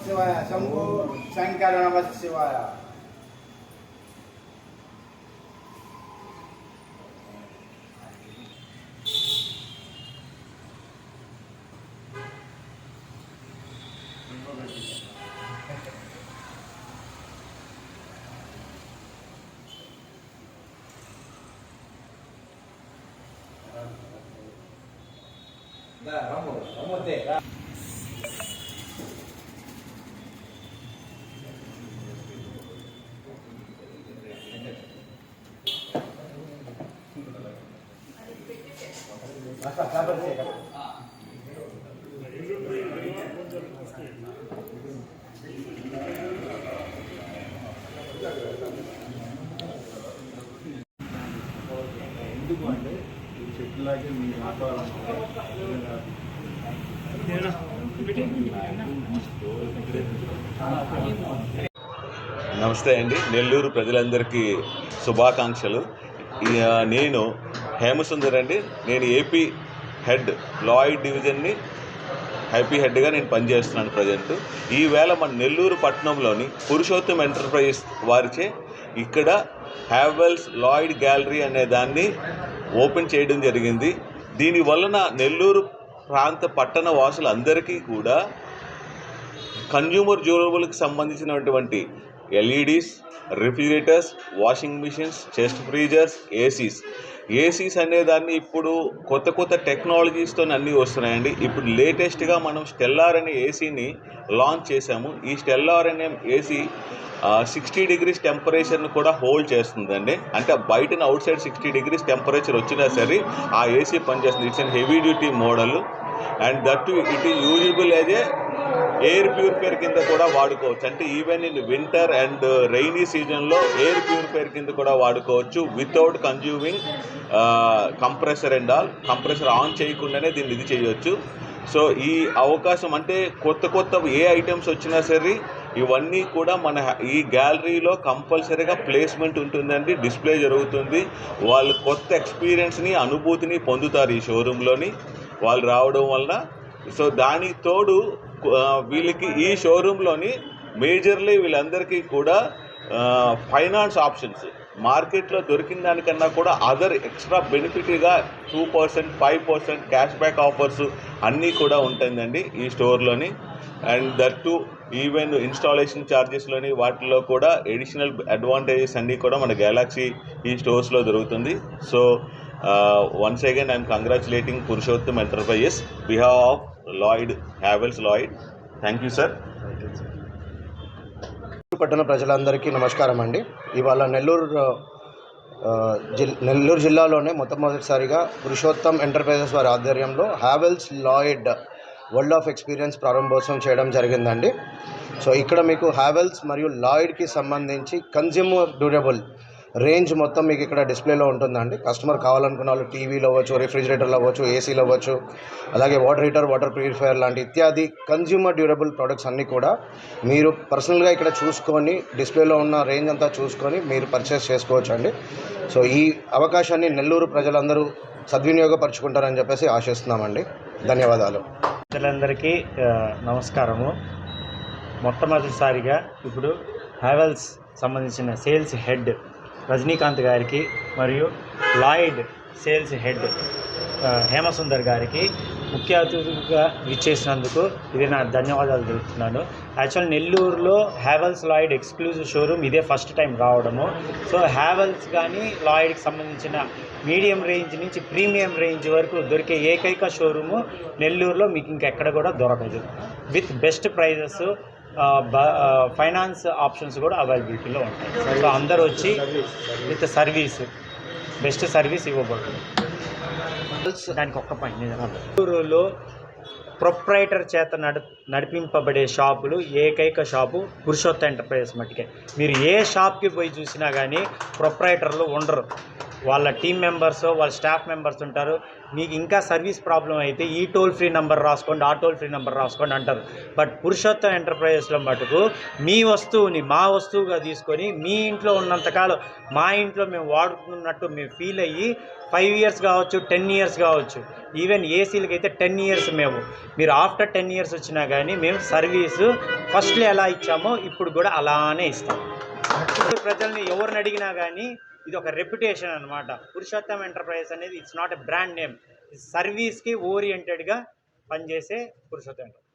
శివాయ శంభు శంకర నమ శివాయ. ఎందుకు అంటే ఈ చెట్టులాగే మీ నమస్తే అండి. నెల్లూరు ప్రజలందరికీ శుభాకాంక్షలు. నేను హేమసుందర్ అండి. నేను ఏపీ హెడ్ లాయిడ్ డివిజన్ని ఐపీ హెడ్గా నేను పనిచేస్తున్నాను ప్రజెంట్. ఈవేళ మన నెల్లూరు పట్టణంలోని పురుషోత్తం ఎంటర్ప్రైజెస్ వారిచే ఇక్కడ హ్యావెల్స్ లాయిడ్ గ్యాలరీ అనే దాన్ని ఓపెన్ చేయడం జరిగింది. దీనివలన నెల్లూరు ప్రాంత పట్టణ వాసులందరికీ కూడా కన్జ్యూమర్ డ్యూరబుల్కి సంబంధించినటువంటి LEDs, refrigerators, washing machines, chest freezers, ACs అనేదాన్ని ఇప్పుడు కొత్త టెక్నాలజీస్తో అన్నీ వస్తున్నాయండి. ఇప్పుడు లేటెస్ట్గా మనం స్టెల్లార్ అనే ఏసీని లాంచ్ చేశాము. ఈ స్టెల్లార్ అనే ఏసీ 60 degrees టెంపరేచర్ను కూడా హోల్డ్ చేస్తుందండి. అంటే బయటన అవుట్ సైడ్ 60 degrees టెంపరేచర్ వచ్చినా సరే ఆ ఏసీ పనిచేస్తుంది. It's an heavy duty model and that it is usable as a air purifier కింద కూడా వాడుకోవచ్చు. అంటే even in winter and rainy సీజన్లో ఎయిర్ ప్యూరిఫైయర్ కింద కూడా వాడుకోవచ్చు without consuming compressor and all. Compressor on చేయకుండానే దీన్ని ఇది చేయవచ్చు. సో ఈ అవకాశం అంటే కొత్త ఏ ఐటమ్స్ వచ్చినా సరే ఇవన్నీ కూడా మన ఈ గ్యాలరీలో కంపల్సరీగా ప్లేస్మెంట్ ఉంటుందండి. డిస్ప్లే జరుగుతుంది. వాళ్ళు కొత్త ఎక్స్పీరియన్స్ని, అనుభూతిని పొందుతారు ఈ షోరూంలోని వాళ్ళు రావడం వలన. సో దానికి తోడు వీళ్ళకి ఈ షోరూంలోని మేజర్లీ వీళ్ళందరికీ కూడా ఫైనాన్స్ ఆప్షన్స్ మార్కెట్లో దొరికిన దానికన్నా కూడా అదర్ ఎక్స్ట్రా బెనిఫిట్గా 2%, 5% క్యాష్ బ్యాక్ ఆఫర్స్ అన్నీ కూడా ఉంటుందండి ఈ స్టోర్లోని. And that to even installation ఛార్జెస్లోని వాటిలో కూడా ఎడిషనల్ అడ్వాంటేజెస్ అన్నీ కూడా మన గెలాక్సీ ఈ స్టోర్స్లో దొరుకుతుంది. So once again I am congratulating Purushottam Enterprises behalf of Lloyd, Havells Lloyd. Thank you sir. పట్టణ ప్రజలందరికీ నమస్కారం అండి. ఇవాళ నెల్లూరు జిల్లాలోనే మొట్టమొదటిసారిగా పురుషోత్తం ఎంటర్ప్రైజెస్ వారి ఆధ్వర్యంలో Havells Lloyd world of experience ప్రారంభోత్సవం చేయడం జరిగిందండి. సో ఇక్కడ మీకు హ్యావెల్స్ మరియు లాయిడ్కి సంబంధించి కన్జ్యూమర్ డ్యూరబుల్ రేంజ్ మొత్తం మీకు ఇక్కడ డిస్ప్లేలో ఉంటుందండి. కస్టమర్ కావాలనుకున్న వాళ్ళు టీవీలు అవ్వచ్చు, రిఫ్రిజిరేటర్లు అవ్వచ్చు, ఏసీలు అవ్వచ్చు, అలాగే వాటర్ హీటర్, వాటర్ ప్యూరిఫైయర్ లాంటి ఇత్యాది కన్జ్యూమర్ డ్యూరబుల్ ప్రొడక్ట్స్ అన్నీ కూడా మీరు పర్సనల్గా ఇక్కడ చూసుకొని డిస్ప్లేలో ఉన్న రేంజ్ అంతా చూసుకొని మీరు పర్చేస్ చేసుకోవచ్చు అండి. సో ఈ అవకాశాన్ని నెల్లూరు ప్రజలందరూ సద్వినియోగపరచుకుంటారని చెప్పేసి ఆశిస్తున్నామండి. ధన్యవాదాలు. ప్రజలందరికీ నమస్కారము. మొట్టమొదటిసారిగా ఇప్పుడు హ్యావెల్స్ సంబంధించిన సేల్స్ హెడ్ రజనీకాంత్ గారికి మరియు లాయిడ్ సేల్స్ హెడ్ హేమసుందర్ గారికి ముఖ్య అతిథిగా విచ్చేసినందుకు ఇది నా ధన్యవాదాలు తెలుపుతున్నాను. యాక్చువల్ నెల్లూరులో హ్యావెల్స్ లాయిడ్ ఎక్స్క్లూజివ్ షోరూమ్ ఇదే ఫస్ట్ టైం రావడము. సో హ్యావెల్స్ కానీ లాయిడ్కి సంబంధించిన మీడియం రేంజ్ నుంచి ప్రీమియం రేంజ్ వరకు దొరికే ఏకైక షోరూము నెల్లూరులో మీకు ఇంకెక్కడ కూడా దొరకదు. With best prices, finance options కూడా అవైలబిలిటీలో ఉంటాయి. సో అందరూ వచ్చి విత్ సర్వీస్, బెస్ట్ సర్వీస్ ఇవ్వబడుతుంది. దానికి ఒక్క పాయింట్ నెల్లూరులో ప్రొప్రైటర్ చేత నడిపింపబడే షాపులు ఏకైక షాపు పురుషోత్తం ఎంటర్ప్రైజెస్ మట్టుకే. మీరు ఏ షాప్కి పోయి చూసినా కానీ ప్రొప్రైటర్లు ఉండరు. వాళ్ళ టీం మెంబర్స్, వాళ్ళ స్టాఫ్ మెంబర్స్ ఉంటారు. మీకు ఇంకా సర్వీస్ ప్రాబ్లం అయితే ఈ టోల్ ఫ్రీ నెంబర్ రాసుకోండి, ఆ టోల్ ఫ్రీ నెంబర్ రాసుకోండి అంటారు. బట్ పురుషోత్తం ఎంటర్ప్రైజెస్లో మటుకు మీ వస్తువుని మా వస్తువుగా తీసుకొని మీ ఇంట్లో ఉన్నంతకాలం మా ఇంట్లో మేము వాడుకున్నట్టు మేము ఫీల్ అయ్యి 5 years కావచ్చు, 10 years కావచ్చు, ఈవెన్ ఏసీలకి అయితే 10 years మీరు ఆఫ్టర్ 10 years వచ్చినా కానీ మేము సర్వీసు ఫస్ట్లో ఎలా ఇచ్చామో ఇప్పుడు కూడా అలానే ఇస్తాం. ప్రజల్ని ఎవరిని అడిగినా కానీ ఇది ఒక రెప్యుటేషన్ అనమాట. పురుషోత్తం ఎంటర్ప్రైజెస్ అనేది it's not a brand name, సర్వీస్కి ఓరియంటెడ్గా పనిచేసే పురుషోత్తం ఎంటర్ప్రైజెస్.